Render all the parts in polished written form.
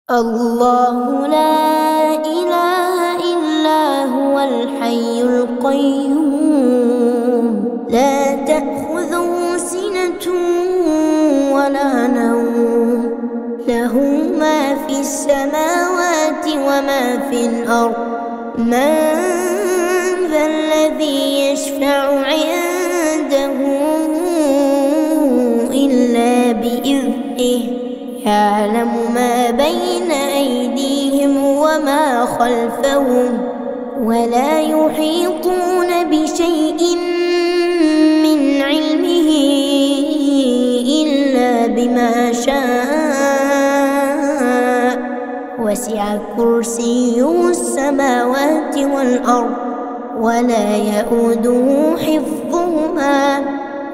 الله لا إله إلا هو الحي القيوم لا تأخذه سنة ولا نوم له ما في السماوات وما في الأرض من ذا الذي يشفع عنده إلا بإذنه يعلم ما بين أيديهم وما خلفهم ولا يحيطون بشيء من علمه إلا بما شاء وسع كرسيه السماوات والأرض ولا يؤوده حفظهما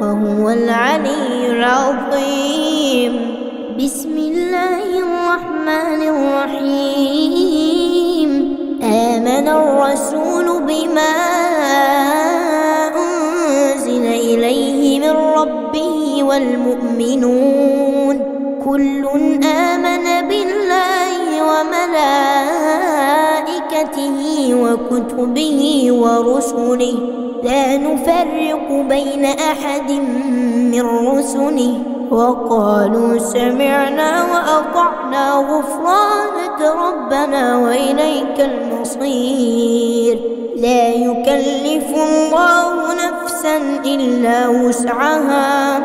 وهو العلي العظيم. بسم الله الرحمن الرحيم. آمن الرسول بما أنزل إليه من ربه والمؤمنون كل آمن بالله وملائكته وكتبه ورسله لا نفرق بين أحد من رسله وقالوا سمعنا وأطعنا غفرانك ربنا وإليك المصير. لا يكلف الله نفسا إلا وسعها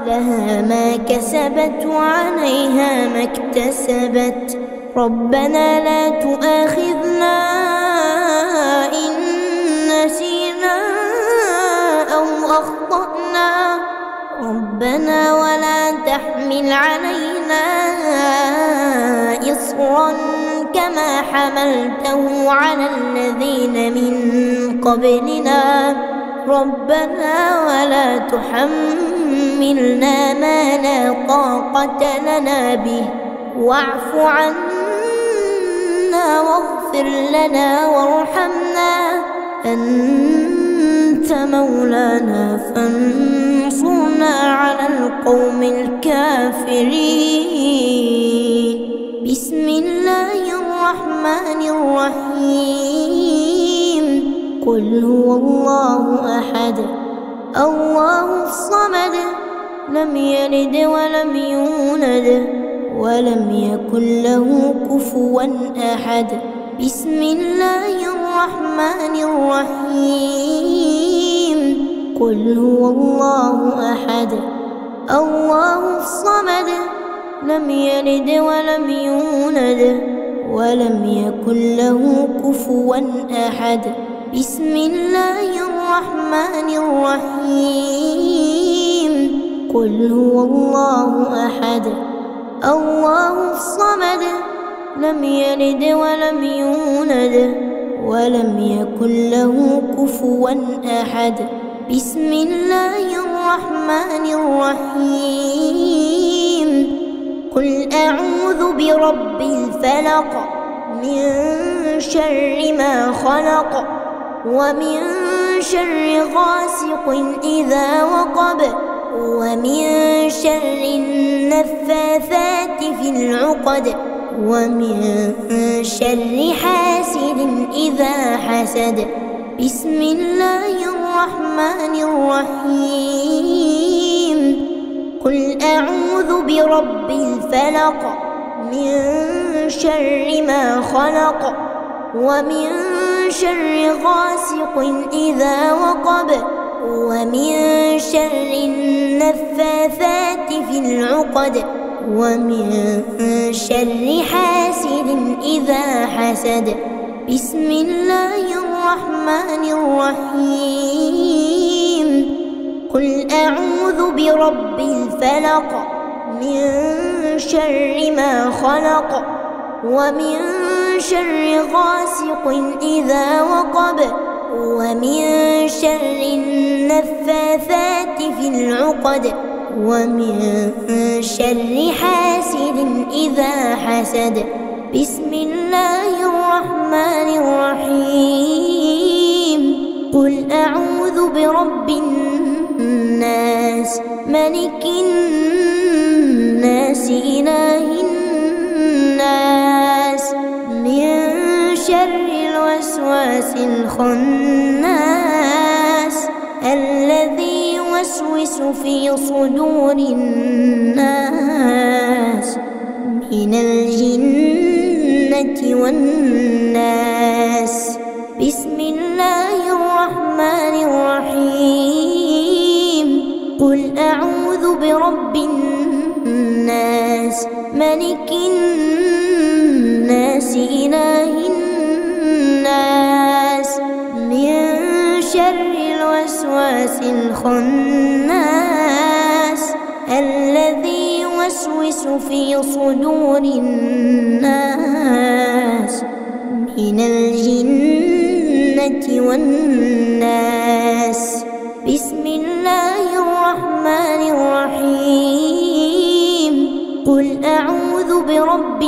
لها ما كسبت وعليها ما اكتسبت ربنا لا تؤاخذنا إن نسينا أو أخطأنا ربنا ولا تحمل علينا إصرا كما حملته على الذين من قبلنا ربنا ولا تحملنا ما لا طاقة لنا به واعف عنا واغفر لنا وارحمنا أنت مولانا فانصرنا على القوم الكافرين. بسم الله الرحمن الرحيم. قل هو الله أحد الله الصمد لم يلد ولم يولد ولم يكن له كفوا أحد. بسم الله الرحمن الرحيم. قل هو الله أحد الله الصمد لم يلد ولم يولد ولم يكن له كفوا أحد. بسم الله الرحمن الرحيم. قل هو الله أحد الله الصمد لم يلد ولم يولد ولم يكن له كفوا أحد. بسم الله الرحمن الرحيم. قل أعوذ برب الفلق من شر ما خلق ومن شر غاسق إذا وقب ومن شر النفاثات في العقد ومن شر حاسد إذا حسد. بسم الله الرحمن الرحيم. قل أعوذ برب الفلق من شر ما خلق ومن شر غاسق إذا وقب ومن شر النفاثات في العقد ومن شر حاسد إذا حسد. بسم الله الرحمن الرحيم. قل أعوذ برب الفلق من شر ما خلق ومن شر غاسق إذا وقب ومن شر النفاثات في العقد ومن شر حاسد إذا حسد. بسم الله الرحمن الرحيم. قل أعوذ برب الناس ملك الناس إله الناس الوسواس الخناس الذي يوسوس في صدور الناس من الجنة والناس. بسم الله الرحمن الرحيم. قل أعوذ برب الناس ملك الناس إله الناس من شر الوسواس الخناس الذي يوسوس في صدور الناس من الجنة والناس. بسم الله الرحمن الرحيم. قل أعوذ برب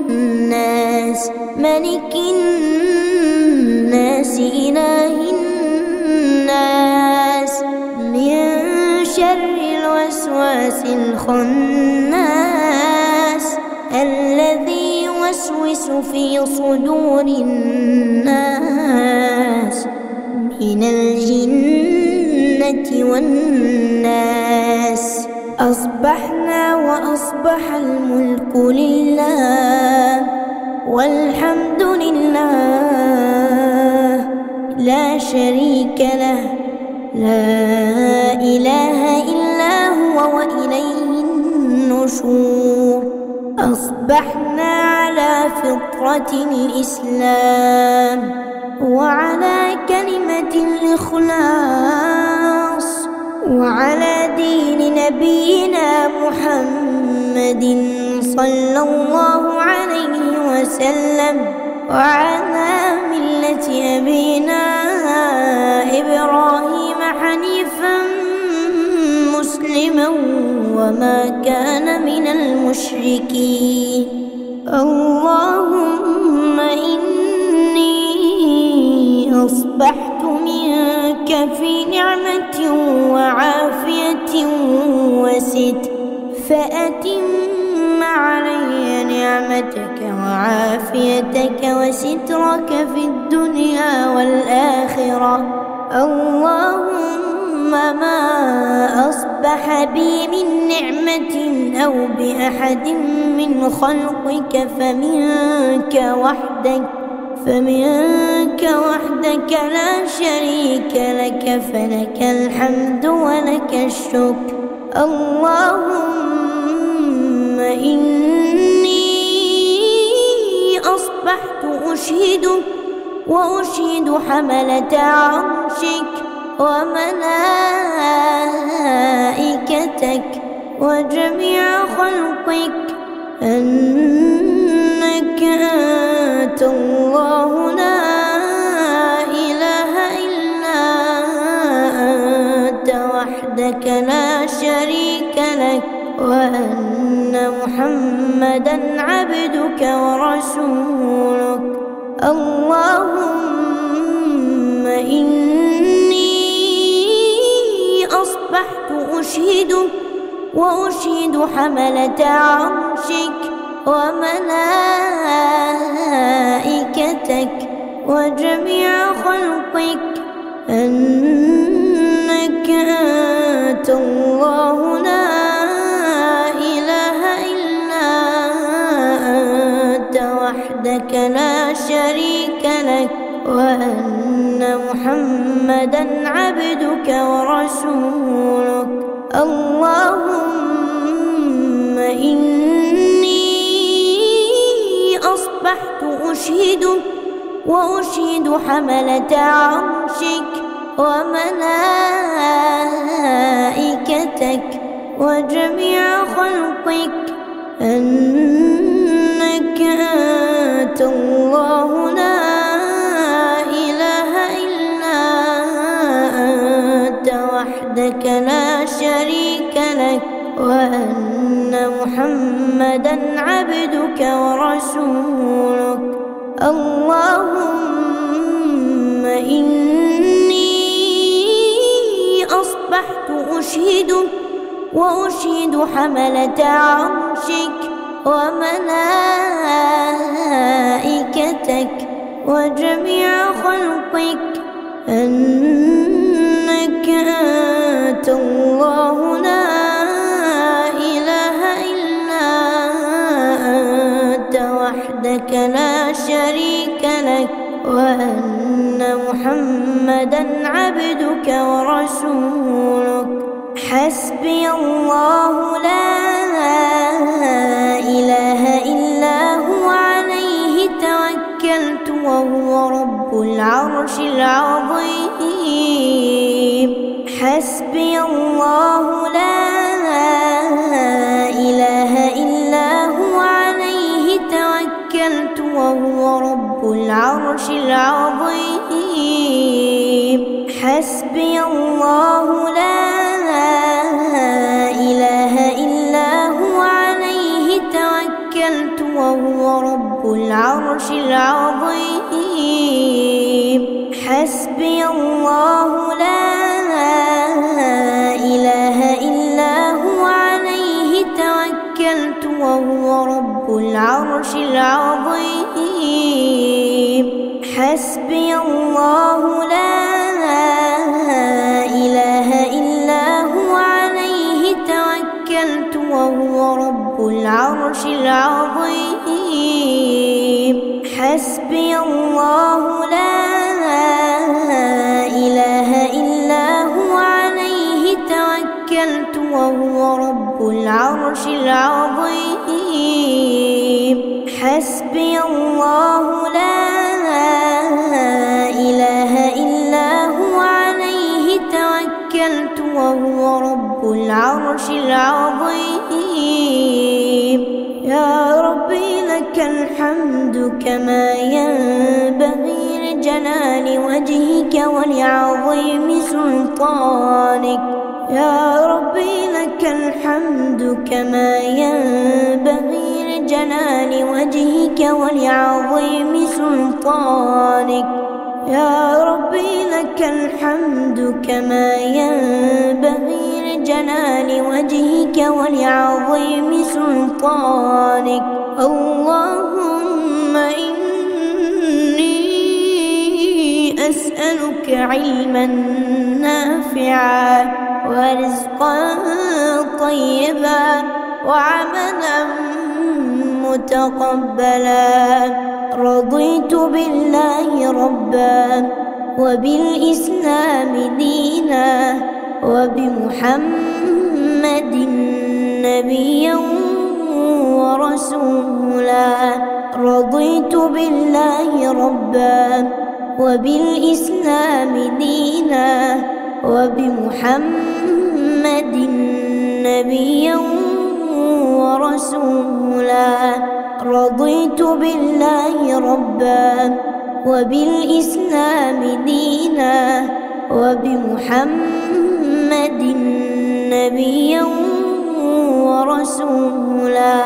الناس ملك الناس إله الناس من شر الوسواس الخناس الذي يوسوس في صدور الناس من الجنة والناس. أصبحنا وأصبح الملك لله والحمد لله لا شريك له لا إله إلا هو وإليه النشور. أصبحنا على فطرة الإسلام وعلى كلمة الإخلاص وعلى دين نبينا محمد صلى الله عليه وسلم وعلى ملة أبينا إبراهيم حنيفا مسلما وما كان من المشركين. اللهم إني أصبحت منك في نعمة وعافية وستر فأتم علي نعمتك وعافيتك وسترك في الدنيا والآخرة. اللهم ما أصبح بي من نعمة أو بأحد من خلقك فمنك وحدك لا شريك لك فلك الحمد ولك الشكر. اللهم إني أصبحت أشهدك وأشهد حملة عرشك وملائكتك وجميع خلقك أنك أنت الله لا إله إلا أنت وحدك لا شريك لك وأن محمدا عبدك ورسولك. اللهم إني أصبحت أشهدك وأشهد حملة عرشك وملائكتك وجميع خلقك أنك أنت الله لا إله إلا أنت وحدك لا شريك لك وأن محمدا عبدك ورسولك. اللهم إني أصبحت أشهدك وأشهد حملة عرشك وملائكتك وجميع خلقك أنك أنت الله لا إله إلا أنت وحدك لا شريك لك وأن محمدا عبدك ورسولك. اللهم إني أصبحت أشهدك وأشهد حملة عرشك وملائكتك وجميع خلقك أنك أنت الله لا إله إلا أنت وحدك لا شريك لك، وأن محمدًا عبدك ورسولك. حسبي الله لا إله إلا هو عليه توكلت وهو رب العرش العظيم. حسبي الله لا إله إلا هو عليه توكلت وهو رب العرش العظيم. حسبي الله لا إله إلا هو عليه توكلت وهو رب العرش العظيم. حسبي الله لا إله إلا هو عليه توكلت وهو رب العرش العظيم. حسبي الله لا إله إلا هو عليه توكلت وهو رب العرش العظيم. حسبي الله لا إله إلا هو عليه توكلت وهو رب العرش العظيم. حسبي الله لا إله إلا هو عليه توكلت وهو رب العرش العظيم. يا ربي لك الحمد كما ينبغي لجلال وجهك ولعظيم سلطانك. يا ربي لك الحمد كما ينبغي لجلال وجهك ولعظيم سلطانك. يا ربي لك الحمد كما ينبغي لجلال وجهك ولعظيم سلطانك. اللهم إني أسألك علما نافعا ورزقا طيبا وعملا متقبلا. رضيت بالله ربا وبالإسلام دينا وبمحمد نبيا ورسولا. رضيت بالله ربا وبالإسلام دينا وبمحمد نبيا ورسولا. رضيت بالله ربا وبالإسلام دينا وبمحمد نبيا ورسولا.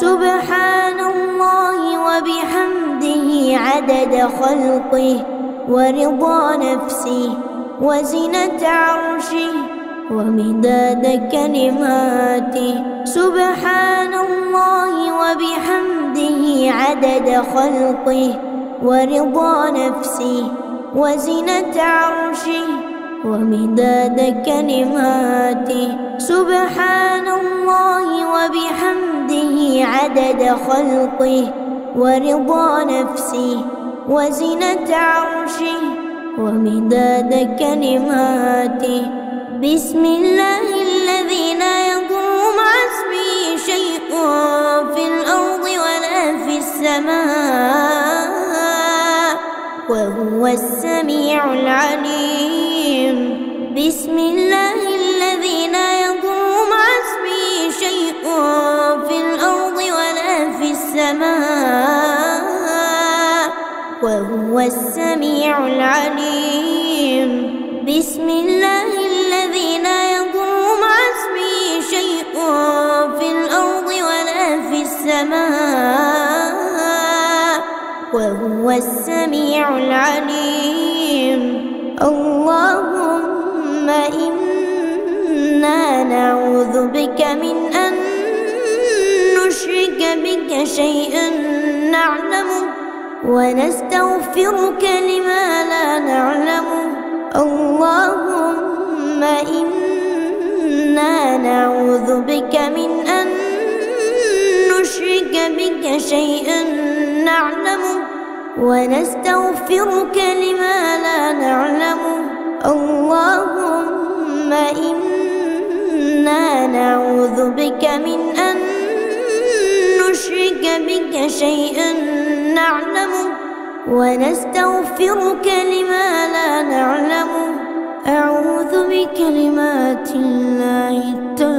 سبحان الله وبحمده عدد خلقه ورضا نفسه وزنة عرشه ومداد كلماته. سبحان الله وبحمده عدد خلقه ورضا نفسه وزنة عرشه ومداد كلماته. سبحان الله وبحمده عدد خلقه ورضا نفسه وزنة عرشه ومداد كلماته. بسم الله الذي لا يضر مع اسمه شيء في الأرض ولا في السماء وهو السميع العليم. بسم الله الذي لا يضر مع اسمه شيء في الأرض ولا في السماء وهو السميع العليم. بسم الله الذي لا يضر مع اسمه شيء في الأرض ولا في السماء وهو السميع العليم. اللهم إنا نعوذ بك من أن نشرك بك شيئا نعلمه ونستغفرك لما لا نعلم. اللهم إنا نعوذ بك من أن نشرك بك شيئا نعلمه ونستغفرك لما لا نعلم. اللهم إنا نعوذ بك من أن نشرك بك شيئا نعلمه ونستغفرك لما لا نعلم. أعوذ بكلمات الله التامات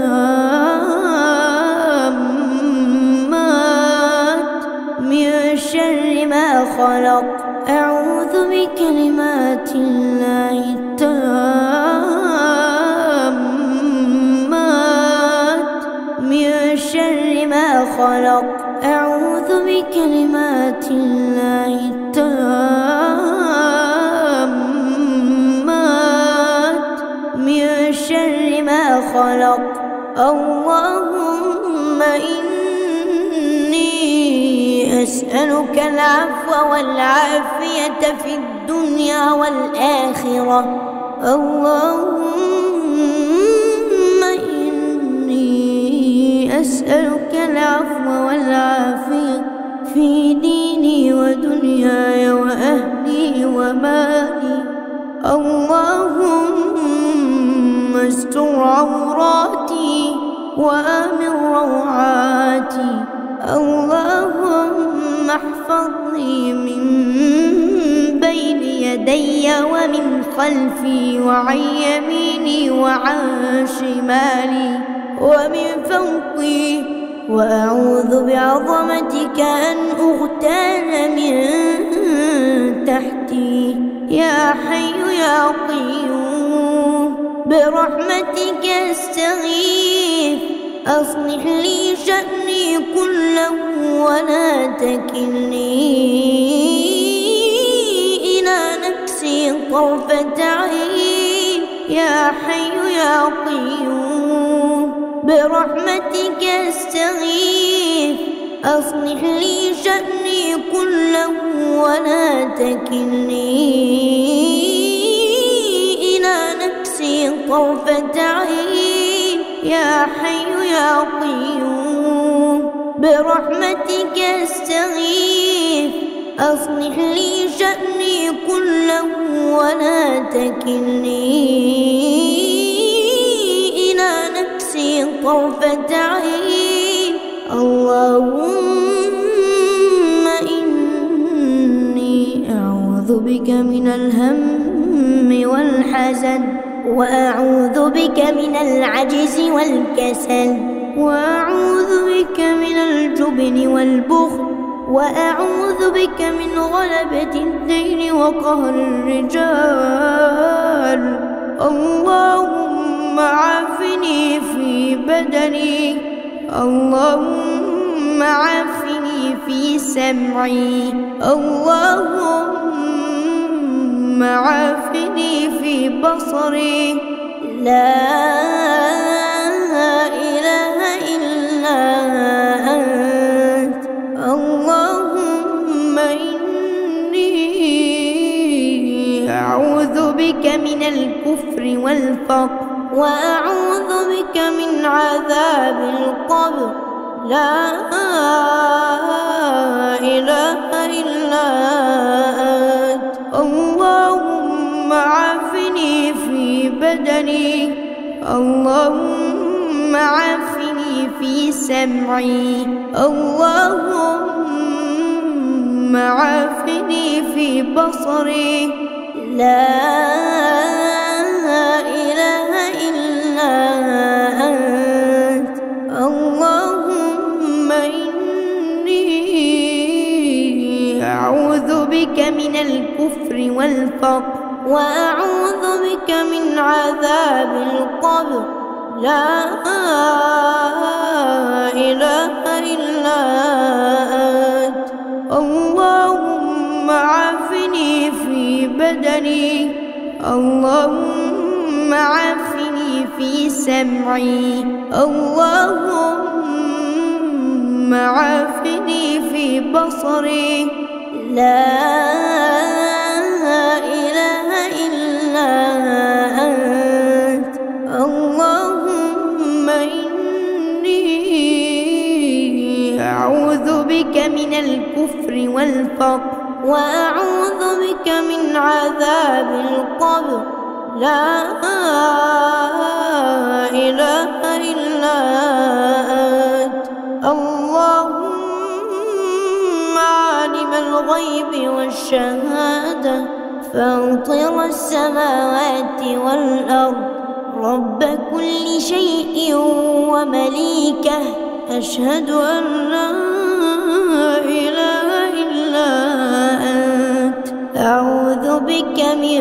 من شر ما خلق. أعوذ بكلمات الله التامات من شر ما خلق. أعوذ بكلمات الله التامات من شر ما خلق. اللهم إني أسألك العفو والعافية في الدنيا والآخرة. اللهم إني أسألك العفو والعافية في ديني ودنياي وأهلي ومالي. اللهم استر عوراتي وآمن روعاتي. اللهم احفظني من بين يدي ومن خلفي وعن يميني وعن شمالي ومن فوقي. وأعوذ بعظمتك أن أغتال من تحتي. يا حي يا قيوم برحمتك أستغيث. أصلح لي شأني كله ولا تكلني إلى نفسي طرفة عين. يا حي يا قيوم برحمتك أستغيث. أصلح لي شأني كله ولا تكلني إلى نفسي طرفة عين. يا حي يا قيوم برحمتك أستغيث. أصلح لي شأني كله ولا تكلني إلى نفسي طرفة عين. اللهم إني أعوذ بك من الهم والحزن وأعوذ بك من العجز والكسل وأعوذ بك من الجبن والبخل وأعوذ بك من غلبة الدين وقهر الرجال. اللهم عافني في بدني. اللهم عافني في سمعي. اللهم عافني في بصري. لا إله إلا أنت. اللهم إني أعوذ بك من الكفر والفقر وأعوذ بك من عذاب القبر. لا إله إلا أنت. اللهم عافني في بدني. اللهم عافني في سمعي. اللهم عافني في بصري. لا إله إلا أنت. اللهم إني أعوذ بك من الكفر والفقر وأعوذ بك من عذاب القبر. لا إله إلا أنت. اللهم عافني في بدني. اللهم عافني في سمعي. اللهم عافني في بصري. لا إله إلا أنت. اللهم إني أعوذ بك من الكفر والفقر، وأعوذ بك من عذاب القبر. لا إله إلا أنت. اللهم عالم الغيب والشهادة، فاطر السماوات والأرض، رب كل شيء ومليكه، أشهد أن لا إله إلا أنت. أعوذ بك من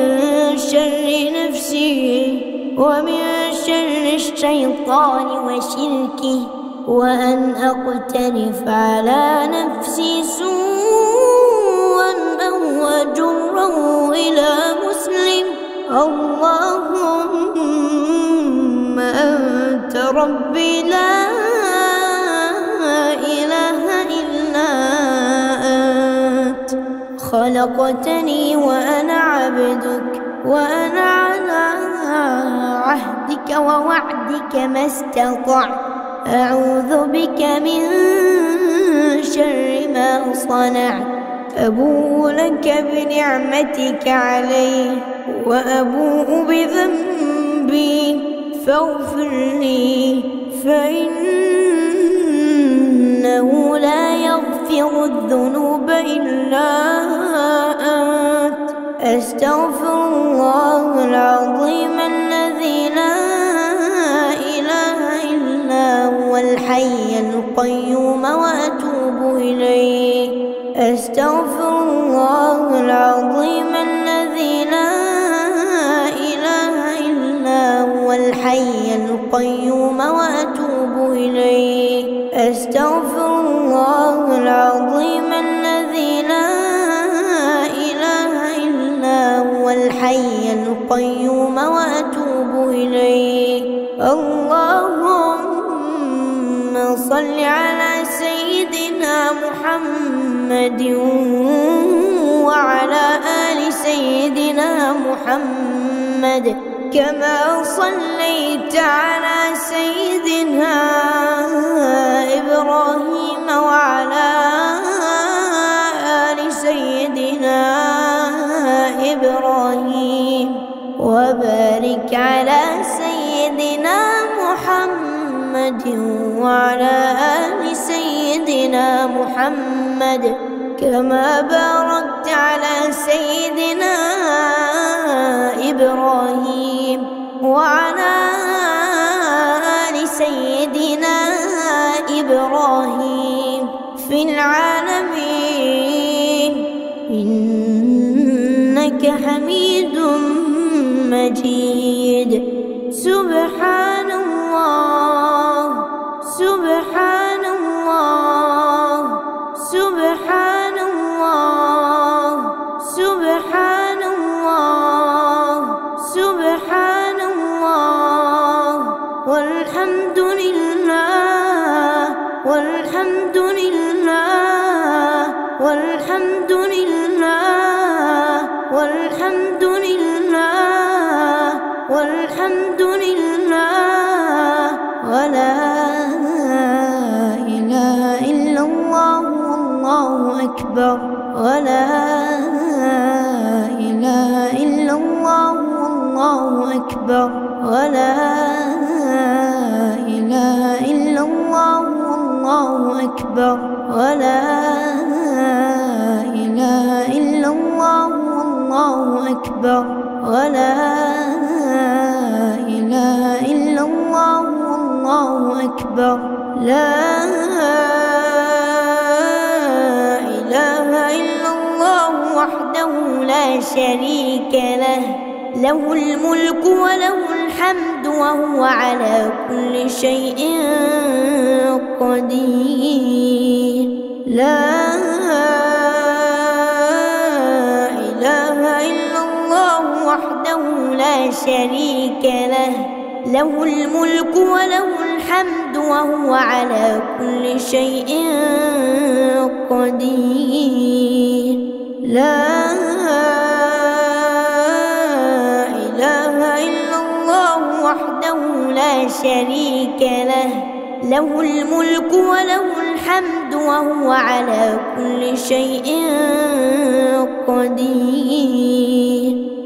شر نفسي ومن شر الشيطان وشركه، وأن أقترف على نفسي سوءا أو أجره إلى مسلم. اللهم أنت ربي لا إله إلا أنت. خلقتني وأنا عبدك، وأنا على عهدك ووعدك ما استطعت. أعوذ بك من شر ما صنعت. أبوء لك بنعمتك علي، وأبوء بذنبي، فاغفر لي، فإنه لا يغفر الذنوب إلا أنت. أستغفر الله العظيم الذي لا إله إلا هو الحي القيوم، وأتوب إليه. أستغفر الله العظيم الذي لا إله إلا هو الحي القيوم، وأتوب إليه. أستغفر الله العظيم الذي لا إله إلا هو الحي القيوم، وأتوب إليه. اللهم صل على سيدنا محمد وعلى آل سيدنا محمد، كما صليت على سيدنا إبراهيم وعلى آل سيدنا إبراهيم، وبارك على سيدنا محمد وعلى آل سيدنا محمد، كما باركت على سيدنا إبراهيم وعلى آل سيدنا إبراهيم في العالمين إنك حميد مجيد. سبحان الله، سبحان الله، سبحان الله، سبحان الله، سبحان الله، والحمد لله، والحمد لله، والحمد لله، والحمد لله، والحمد لله، ولا إله إلا الله، والله أكبر، ولا إله إلا الله، والله أكبر، ولا إله إلا الله، والله أكبر، ولا إله إلا الله، والله أكبر، ولا إله إلا الله، والله أكبر. لا إله إلا الله وحده لا شريك له، له الملك وله الحمد وهو على كل شيء قدير. لا إله إلا الله وحده لا شريك له، له الملك وله الحمد وهو على كل شيء قدير. لا إله إلا الله وحده لا شريك له، له الملك وله الحمد وهو على كل شيء قدير.